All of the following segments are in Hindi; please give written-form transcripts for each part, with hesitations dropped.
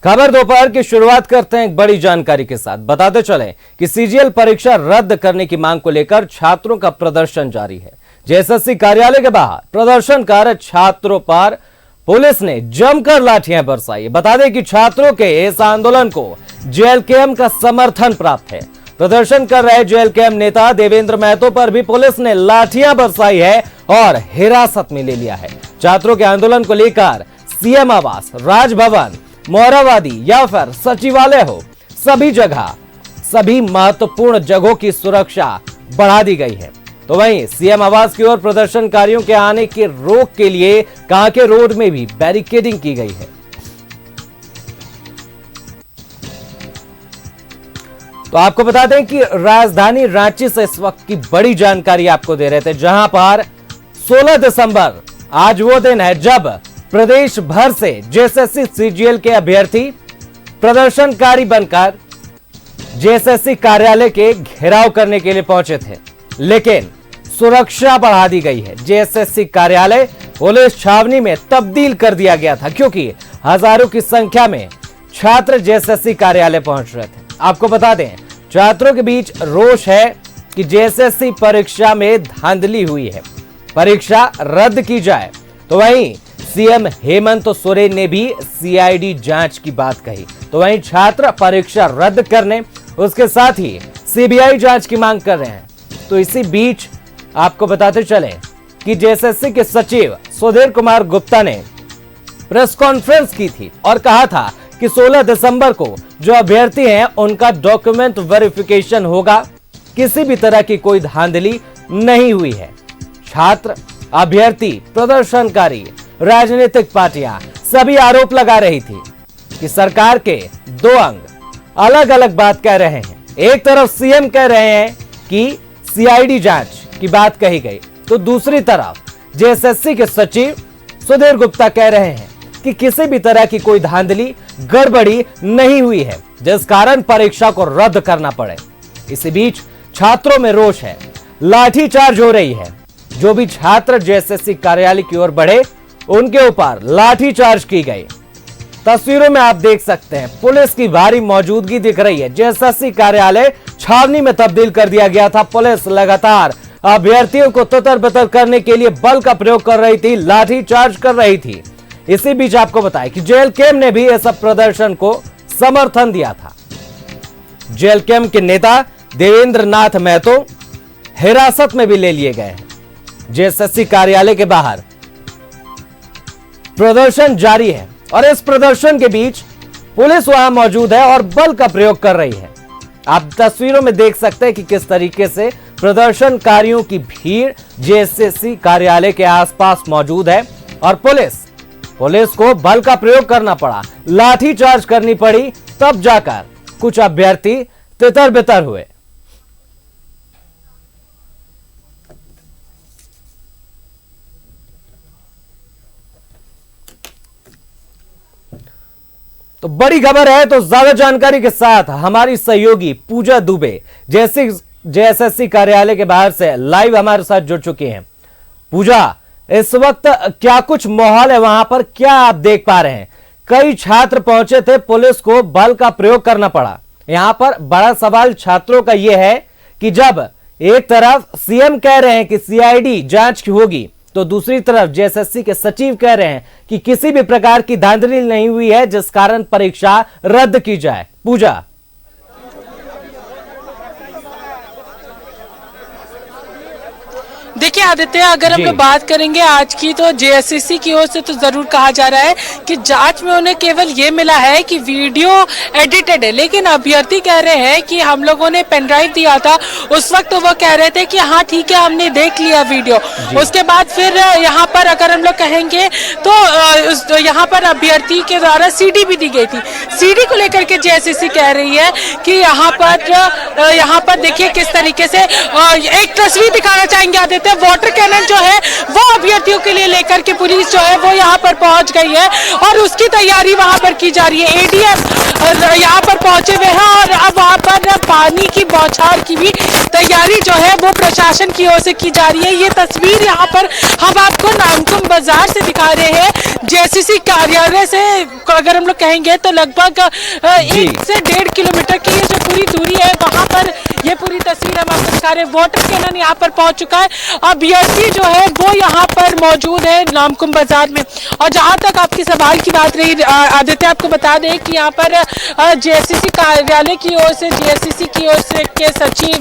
खबर दोपहर की शुरुआत करते हैं एक बड़ी जानकारी के साथ। बताते चले कि सीजीएल परीक्षा रद्द करने की मांग को लेकर छात्रों का प्रदर्शन जारी है। जेएसएससी कार्यालय के बाहर प्रदर्शनकारी छात्रों पर पुलिस ने जमकर लाठियां बरसाई। बता दें कि छात्रों के इस आंदोलन को जेएलकेएम का समर्थन प्राप्त है। प्रदर्शन कर रहे जेएलकेएम नेता देवेंद्र महतो पर भी पुलिस ने लाठियां बरसाई है और हिरासत में ले लिया है। छात्रों के आंदोलन को लेकर सीएम आवास, राजभवन, मोहराबादी या फिर सचिवालय हो, सभी जगह सभी महत्वपूर्ण जगहों की सुरक्षा बढ़ा दी गई है। तो वहीं सीएम आवास की ओर प्रदर्शनकारियों के आने की रोक के लिए कांके रोड में भी बैरिकेडिंग की गई है। तो आपको बता दें कि राजधानी रांची से इस वक्त की बड़ी जानकारी आपको दे रहे थे, जहां पर 16 दिसंबर आज वो दिन है जब प्रदेश भर से जेएसएससी सीजीएल के अभ्यर्थी प्रदर्शनकारी बनकर जेएसएससी कार्यालय के घेराव करने के लिए पहुंचे थे, लेकिन सुरक्षा बढ़ा दी गई है। जेएसएससी कार्यालय पुलिस छावनी में तब्दील कर दिया गया था, क्योंकि हजारों की संख्या में छात्र जेएसएससी कार्यालय पहुंच रहे थे। आपको बता दें, छात्रों के बीच रोष है कि जेएसएससी परीक्षा में धांधली हुई है, परीक्षा रद्द की जाए। तो वहीं सीएम हेमंत सोरेन ने भी सीआईडी जांच की बात कही। तो वहीं छात्र परीक्षा रद्द करने, उसके साथ ही सीबीआई जांच की मांग कर रहे हैं। तो इसी बीच आपको बताते चले कि जेएसएससी के सचिव सुधीर कुमार गुप्ता ने प्रेस कॉन्फ्रेंस की थी और कहा था कि 16 दिसंबर को जो अभ्यर्थी हैं उनका डॉक्यूमेंट वेरिफिकेशन होगा, किसी भी तरह की कोई धांधली नहीं हुई है। छात्र, अभ्यर्थी, प्रदर्शनकारी, राजनीतिक पार्टियां सभी आरोप लगा रही थी कि सरकार के दो अंग अलग अलग बात कह रहे हैं। एक तरफ सीएम कह रहे हैं कि सीआईडी जांच की बात कही गई, तो दूसरी तरफ जेएसएससी के सचिव सुधीर गुप्ता कह रहे हैं कि किसी भी तरह की कोई धांधली, गड़बड़ी नहीं हुई है, जिस कारण परीक्षा को रद्द करना पड़े। इसी बीच छात्रों में रोष है, लाठीचार्ज हो रही है। जो भी छात्र जेएसएससी कार्यालय की ओर बढ़े, उनके ऊपर लाठीचार्ज की गई। तस्वीरों में आप देख सकते हैं, पुलिस की भारी मौजूदगी दिख रही है। जेएसएससी कार्यालय छावनी में तब्दील कर दिया गया था। पुलिस लगातार अभ्यर्थियों को तितर-बितर करने के लिए बल का प्रयोग कर रही थी, लाठीचार्ज कर रही थी। इसी बीच आपको बताएं कि जेएलकेएम ने भी इस प्रदर्शन को समर्थन दिया था। जेएलकेएम के नेता देवेंद्र नाथ महतो हिरासत में भी ले लिए गए हैं। जेएसएससी कार्यालय के बाहर प्रदर्शन जारी है और इस प्रदर्शन के बीच पुलिस वहां मौजूद है और बल का प्रयोग कर रही है। आप तस्वीरों में देख सकते हैं कि किस तरीके से प्रदर्शनकारियों की भीड़ जेएसएससी कार्यालय के आसपास मौजूद है और पुलिस को बल का प्रयोग करना पड़ा, लाठीचार्ज करनी पड़ी, तब जाकर कुछ अभ्यर्थी तितर-बितर हुए। तो बड़ी खबर है, तो ज्यादा जानकारी के साथ हमारी सहयोगी पूजा दुबे जेएसएससी कार्यालय के बाहर से लाइव हमारे साथ जुड़ चुकी हैं। पूजा, इस वक्त क्या कुछ माहौल है वहां पर, क्या आप देख पा रहे हैं? कई छात्र पहुंचे थे, पुलिस को बल का प्रयोग करना पड़ा। यहां पर बड़ा सवाल छात्रों का यह है कि जब एक तरफ सीएम कह रहे हैं कि सीआईडी जांच होगी, तो दूसरी तरफ जेएसएससी के सचिव कह रहे हैं कि किसी भी प्रकार की धांधली नहीं हुई है, जिस कारण परीक्षा रद्द की जाए। पूजा, देखिए आदित्य, अगर हम लोग बात करेंगे आज की, तो जेएसएससी की ओर से तो जरूर कहा जा रहा है कि जांच में उन्हें केवल ये मिला है कि वीडियो एडिटेड है, लेकिन अभ्यर्थी कह रहे हैं कि हम लोगों ने पेन ड्राइव दिया था, उस वक्त तो वो कह रहे थे कि हाँ ठीक है, हमने देख लिया वीडियो। उसके बाद फिर यहाँ पर अगर हम लोग कहेंगे तो यहाँ पर अभ्यर्थी के द्वारा सीडी भी दी गई थी। सीडी को लेकर के जेएसएससी कह रही है कि यहाँ पर देखिए किस तरीके से एक तस्वीर दिखाना चाहेंगे आदित्य। वाटर कैनन जो है वो अभ्यर्थियों के लिए लेकर के पुलिस जो है वो यहाँ पर पहुंच गई है और उसकी तैयारी वहां पर की जा रही है। एडीएम यहाँ पर पहुंचे हुए हैं और अब यहाँ पर पानी की बौछार की भी तैयारी जो है वो प्रशासन की ओर से की जा रही है। ये तस्वीर यहाँ पर हम आपको नामकुम बाजार से दिखा रहे हैं। जेएसएससी कार्यालय से अगर हम लोग कहेंगे तो लगभग 1 से 1.5 किलोमीटर की ये जो पूरी दूरी है, वहां पर ये पूरी तस्वीर हम आपको दिखा रहे हैं। वाटर कैनन यहाँ पर पहुंच चुका है। अभ्यर्थी जो है वो यहाँ पर मौजूद है नामकुम बाजार में। और जहां तक आपकी सवाल की बात रही आदित्य, आपको बता दें कि यहाँ पर जेएसएससी कार्यालय की ओर से, जेएसएससी की ओर से के सचिव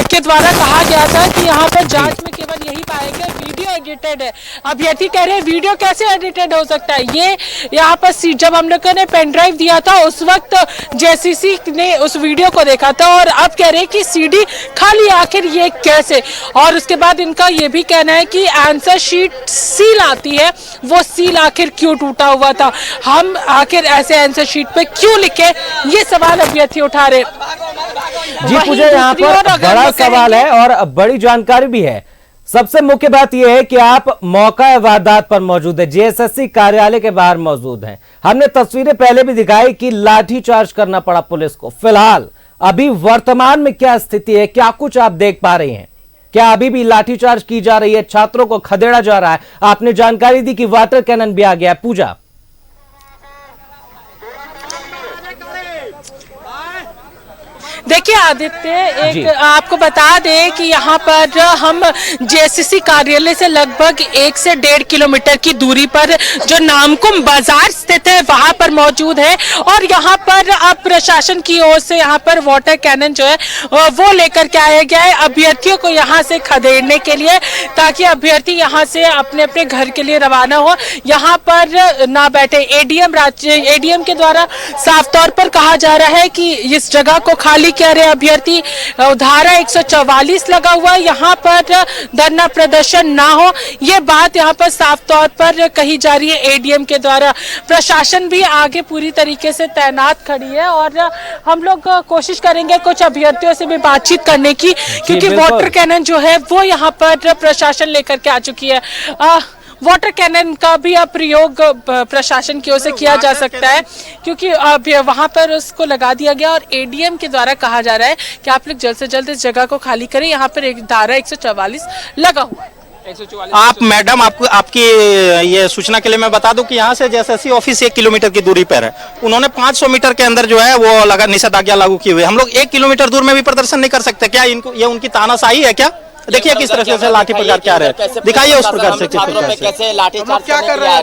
के द्वारा कहा गया था कि यहाँ पर जांच में केवल यही पाया गया वीडियो एडिटेड है। अभ्यर्थी कह रहे हैं वीडियो कैसे एडिटेड हो सकता है। ये यहाँ पर जब हम लोगों ने पेन ड्राइव दिया था उस वक्त जेएसएससी ने उस वीडियो को देखा था और अब कह रहे हैं कि सीडी खाली, आखिर ये कैसे। और उसके बाद इनका ये भी कहना है कि आंसर शीट सील आती है, वो सील आखिर क्यों टूटा हुआ था, हम आखिर ऐसे आंसर शीट पे क्यों लिखे, ये सवाल अभ्यर्थी उठा रहे। जी पूजा, यहाँ पर बड़ा सवाल है और बड़ी जानकारी भी है। सबसे मुख्य बात यह है कि आप मौका वारदात पर मौजूद है, जेएसएससी कार्यालय के बाहर मौजूद हैं। हमने तस्वीरें पहले भी दिखाई कि लाठीचार्ज करना पड़ा पुलिस को। फिलहाल अभी वर्तमान में क्या स्थिति है, क्या कुछ आप देख पा रहे हैं? क्या अभी भी लाठीचार्ज की जा रही है, छात्रों को खदेड़ा जा रहा है? आपने जानकारी दी कि वाटर कैनन भी आ गया। पूजा, देखिए आदित्य, एक आपको बता दें कि यहाँ पर हम जेएसएससी कार्यालय से लगभग 1 से 1.5 किलोमीटर की दूरी पर जो नामकुम बाजार स्थित है वहां पर मौजूद है। और यहाँ पर अब प्रशासन की ओर से यहाँ पर वाटर कैनन जो है वो लेकर के आया गया है अभ्यर्थियों को यहाँ से खदेड़ने के लिए, ताकि अभ्यर्थी यहाँ से अपने अपने घर के लिए रवाना हो, यहाँ पर ना बैठे। एडीएम के द्वारा साफ तौर पर कहा जा रहा है कि इस जगह को खाली कह रहे अभ्यर्थी। धारा 144 लगा हुआ है, यहाँ पर धरना प्रदर्शन ना हो, ये बात यहाँ पर साफ तौर पर कही जा रही है एडीएम के द्वारा। प्रशासन भी आगे पूरी तरीके से तैनात खड़ी है और हम लोग कोशिश करेंगे कुछ अभ्यर्थियों से भी बातचीत करने की, क्योंकि वाटर कैनन जो है वो यहाँ पर प्रशासन लेकर के आ चुकी है। वाटर कैनन का भी अब प्रयोग प्रशासन की ओर से किया जा सकता है, क्योंकि अब वहां पर उसको लगा दिया गया और एडीएम के द्वारा कहा जा रहा है कि आप लोग जल्द से जल्द इस जगह को खाली करें। यहाँ पर एक धारा 144 लगा हुआ है। आप मैडम, आपकी ये सूचना के लिए मैं बता दूं कि यहाँ से जेएसएससी ऑफिस 1 किलोमीटर की दूरी पर है। उन्होंने 500 मीटर के अंदर जो है वो निषेधाज्ञा लागू की हुई है। हम लोग 1 किलोमीटर दूर में भी प्रदर्शन नहीं कर सकते क्या? इनको ये उनकी तानाशाही है क्या? देखिए किस तरह से लाठी प्रचार क्या रहे, दिखाइए उस प्रकार से कैसे लाठी क्या कर रहा है।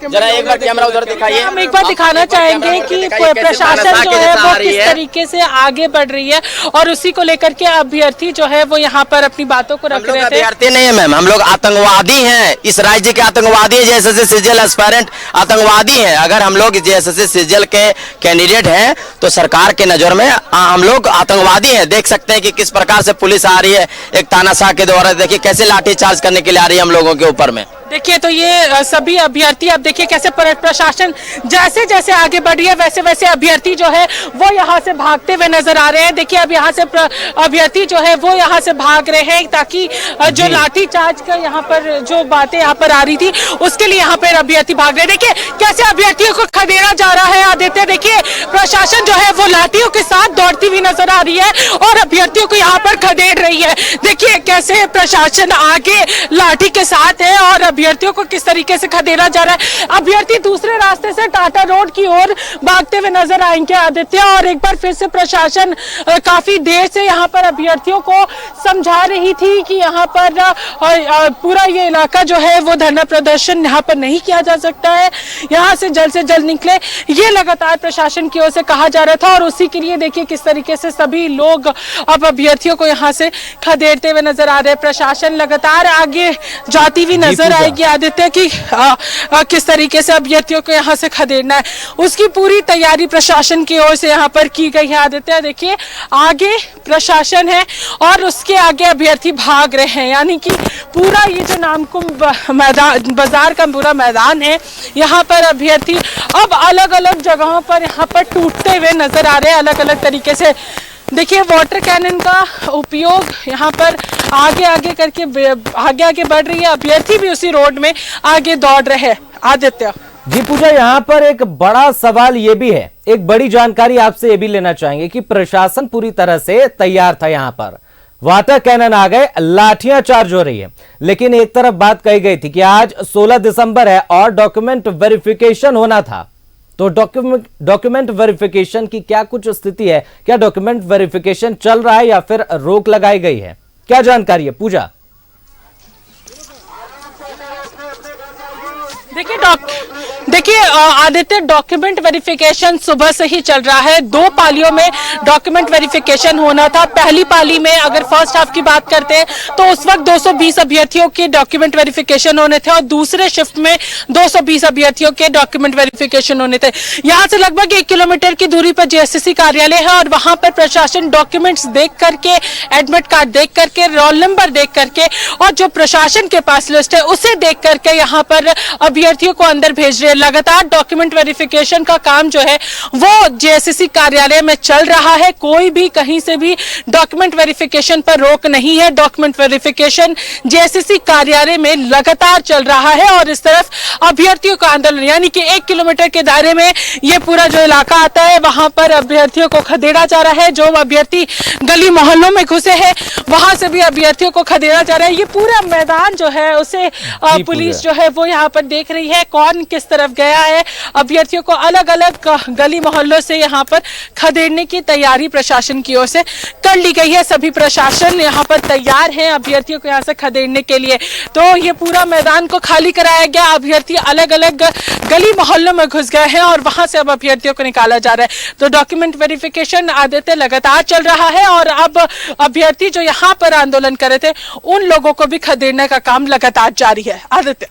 जरा एक बार कैमरा उधर दिखाइए। हम एक बार दिखाना चाहेंगे कि प्रशासन जो है वो किस तरीके से आगे बढ़ रही है और उसी को लेकर के अभ्यर्थी जो है वो यहाँ पर अपनी बातों को रख रहे थे। अभ्यर्थी नहीं है मैम, हम लोग आतंकवादी हैं, इस राज्य के आतंकवादी, जेएसएससी सीजीएल एस्पायरेंट आतंकवादी हैं। अगर हम लोग जेएसएससी सीजीएल के कैंडिडेट हैं तो सरकार के नजर में हम लोग आतंकवादी हैं। देख सकते हैं कि किस प्रकार से पुलिस आ रही है एक तानाशाह के द्वारा। देखिए कैसे लाठीचार्ज करने के लिए आ रही है हम लोगों के ऊपर में। देखिए तो ये सभी अभ्यर्थी, अब देखिए कैसे प्रशासन जैसे जैसे आगे बढ़ रही है वैसे वैसे अभ्यर्थी जो है वो यहाँ से भागते हुए नजर आ रहे हैं। देखिए अब यहाँ से अभ्यर्थी जो है वो यहाँ से भाग रहे हैं, ताकि जो लाठीचार्ज का यहाँ पर जो बातें यहाँ पर आ रही थी उसके लिए यहाँ पर अभ्यर्थी भाग रहे हैं। देखिए कैसे अभ्यर्थियों को खदेड़ा जा रहा है आदित्य। देखिए प्रशासन जो है वो लाठियों के साथ दौड़ती हुई नजर आ रही है और अभ्यर्थियों को यहाँ पर खदेड़ रही है। देखिए कैसे प्रशासन आगे लाठी के साथ है और अभ्यर्थियों को किस तरीके से खदेड़ा जा रहा है। अभ्यर्थी दूसरे रास्ते से टाटा रोड की ओर भागते हुए नजर आएंगे आदित्य। और एक बार फिर से प्रशासन काफी देर से यहाँ पर अभ्यर्थियों को समझा रही थी कि यहाँ पर पूरा ये इलाका जो है वो धरना प्रदर्शन यहाँ पर नहीं किया जा सकता है, यहाँ से जल्द निकले, ये लगातार प्रशासन की ओर से कहा जा रहा था। और उसी के लिए देखिए किस तरीके से सभी लोग अब अभ्यर्थियों को यहाँ से खदेड़ते हुए नजर आ रहे हैं। प्रशासन लगातार आगे जाती हुई नजर आएगी आदित्य की किस तरीके से अभ्यर्थियों को यहाँ से खदेड़ना है, उसकी पूरी तैयारी प्रशासन की ओर से यहाँ पर की गई है आदित्य। देखिए आगे प्रशासन है और उसके आगे अभ्यर्थी भाग रहे हैं, यानी कि पूरा ये जो नामकुम मैदान बाजार का पूरा मैदान है, यहाँ पर अभ्यर्थी अब अलग अलग जगहों पर यहाँ पर टूटते हुए नजर आ रहे हैं अलग अलग तरीके से। देखिए वाटर कैनन का उपयोग यहाँ पर आगे आगे करके आगे बढ़ रही है, अभ्यर्थी भी उसी रोड में आगे दौड़ रहे हैं आदित्य। जी पूजा, यहाँ पर एक बड़ा सवाल ये भी है, एक बड़ी जानकारी आपसे ये भी लेना चाहेंगे कि प्रशासन पूरी तरह से तैयार था। यहां पर वाटर कैनन आ गए, लाठियां चार्ज हो रही है, लेकिन एक तरफ बात कही गई थी कि आज 16 दिसंबर है और डॉक्यूमेंट वेरिफिकेशन होना था। तो डॉक्यूमेंट वेरिफिकेशन की क्या कुछ स्थिति है? क्या डॉक्यूमेंट वेरिफिकेशन चल रहा है या फिर रोक लगाई गई है? क्या जानकारी है पूजा? देखिए आदित्य, डॉक्यूमेंट वेरिफिकेशन सुबह से ही चल रहा है। 2 पालियों में डॉक्यूमेंट वेरिफिकेशन होना था। पहली पाली में अगर फर्स्ट हाफ की बात करते हैं तो उस वक्त 220 अभ्यर्थियों के डॉक्यूमेंट वेरिफिकेशन होने थे और दूसरे शिफ्ट में 220 अभ्यर्थियों के डॉक्यूमेंट वेरिफिकेशन होने थे। यहां से लगभग 1 किलोमीटर की दूरी पर जेएसएससी कार्यालय है और वहां पर प्रशासन डॉक्यूमेंट्स देख करके, एडमिट कार्ड देख करके, रोल नंबर देख करके और जो प्रशासन के पास लिस्ट है उसे देख करके यहाँ पर अभ्यर्थियों को अंदर भेज रहे हैं। लगातार डॉक्यूमेंट वेरिफिकेशन का काम जो है वो जेएसएससी कार्यालय में चल रहा है। कोई भी कहीं से भी डॉक्यूमेंट वेरिफिकेशन पर रोक नहीं है। डॉक्यूमेंट वेरिफिकेशन जेएसएससी कार्यालय में लगातार चल रहा है और इस तरफ अभ्यर्थियों का आंदोलन, यानी कि 1 किलोमीटर के दायरे में ये पूरा जो इलाका आता है वहां पर अभ्यर्थियों को खदेड़ा जा रहा है। जो अभ्यर्थी गली मोहल्लों में घुसे हैं वहां से भी अभ्यर्थियों को खदेड़ा जा रहा है। ये पूरा मैदान जो है उसे पुलिस जो है वो यहाँ पर देख रही है, कौन किस तरफ गया है। अभ्यर्थियों को अलग अलग गली मोहल्लों से यहाँ पर खदेड़ने की तैयारी प्रशासन की ओर से कर ली गई है। सभी प्रशासन यहाँ पर तैयार हैं अभ्यर्थियों को यहाँ से खदेड़ने के लिए। तो ये पूरा मैदान को खाली कराया गया। अभ्यर्थी अलग अलग गली मोहल्लों में घुस गए हैं और वहां से अब अभ्यर्थियों को निकाला जा रहा है। तो डॉक्यूमेंट वेरिफिकेशन आदित्य लगातार चल रहा है और अब अभ्यर्थी जो यहाँ पर आंदोलन कर रहे थे उन लोगों को भी खदेड़ने का काम लगातार जारी है। आदित्य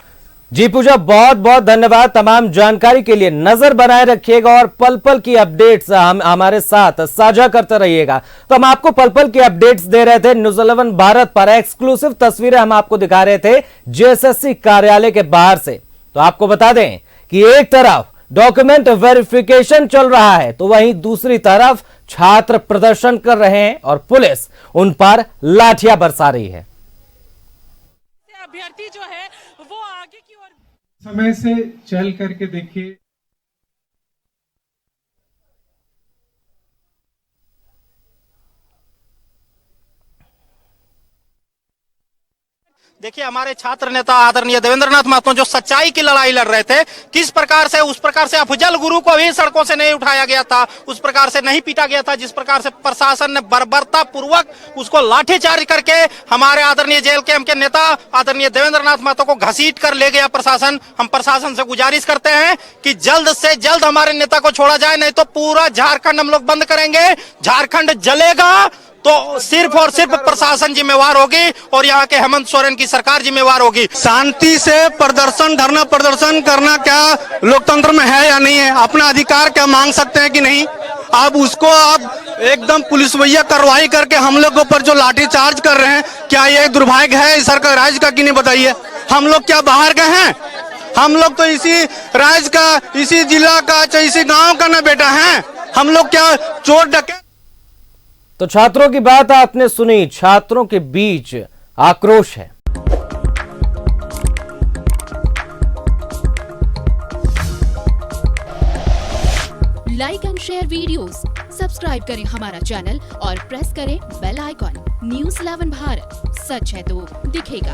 जी पूजा, बहुत बहुत धन्यवाद तमाम जानकारी के लिए। नजर बनाए रखिएगा और पल पल की अपडेट्स हमारे साथ साझा करते रहिएगा। तो हम आपको पल पल की अपडेट्स दे रहे थे न्यूज़ 11 भारत पर। एक्सक्लूसिव तस्वीरें हम आपको दिखा रहे थे जेएसएससी कार्यालय के बाहर से। तो आपको बता दें कि एक तरफ डॉक्यूमेंट वेरिफिकेशन चल रहा है तो वहीं दूसरी तरफ छात्र प्रदर्शन कर रहे हैं और पुलिस उन पर लाठियां बरसा रही है। अभ्यर्थी जो है वो आगे की ओर समय से चल करके देखिए। देखिए हमारे छात्र नेता आदरणीय देवेंद्रनाथ महतो जो सच्चाई की लड़ाई लड़ रहे थे, किस प्रकार से उस प्रकार से अफजल गुरु को भी सड़कों से नहीं उठाया गया था, उस प्रकार से नहीं पीटा गया था, जिस प्रकार से प्रशासन ने बर्बरता पूर्वक उसको लाठीचार्ज करके हमारे आदरणीय जेल के के नेता आदरणीय देवेंद्रनाथ महतो को घसीट कर ले गया प्रशासन। हम प्रशासन से गुजारिश करते हैं कि जल्द से जल्द हमारे नेता को छोड़ा जाए, नहीं तो पूरा झारखंड हम लोग बंद करेंगे। झारखंड जलेगा तो सिर्फ और सिर्फ प्रशासन जिम्मेवार होगी और यहाँ के हेमंत सोरेन की सरकार जिम्मेवार होगी। शांति से प्रदर्शन, धरना प्रदर्शन करना क्या लोकतंत्र में है या नहीं है? अपना अधिकार क्या मांग सकते हैं कि नहीं? अब उसको आप एकदम पुलिस भैया कार्रवाई करके हम लोग के ऊपर जो लाठी चार्ज कर रहे हैं, क्या ये दुर्भाग्य है इस सरकार राज्य का कि नहीं बताइए? हम लोग क्या बाहर गए हैं? हम लोग तो इसी राज्य का, इसी जिला का, चाहे इसी गाँव का ना बेटा है। हम लोग क्या चोर डकैत? तो छात्रों की बात आपने सुनी, छात्रों के बीच आक्रोश है। Like and share videos, subscribe करें हमारा चैनल और प्रेस करें बेल आइकॉन। न्यूज़ 11 भारत, सच है तो दिखेगा।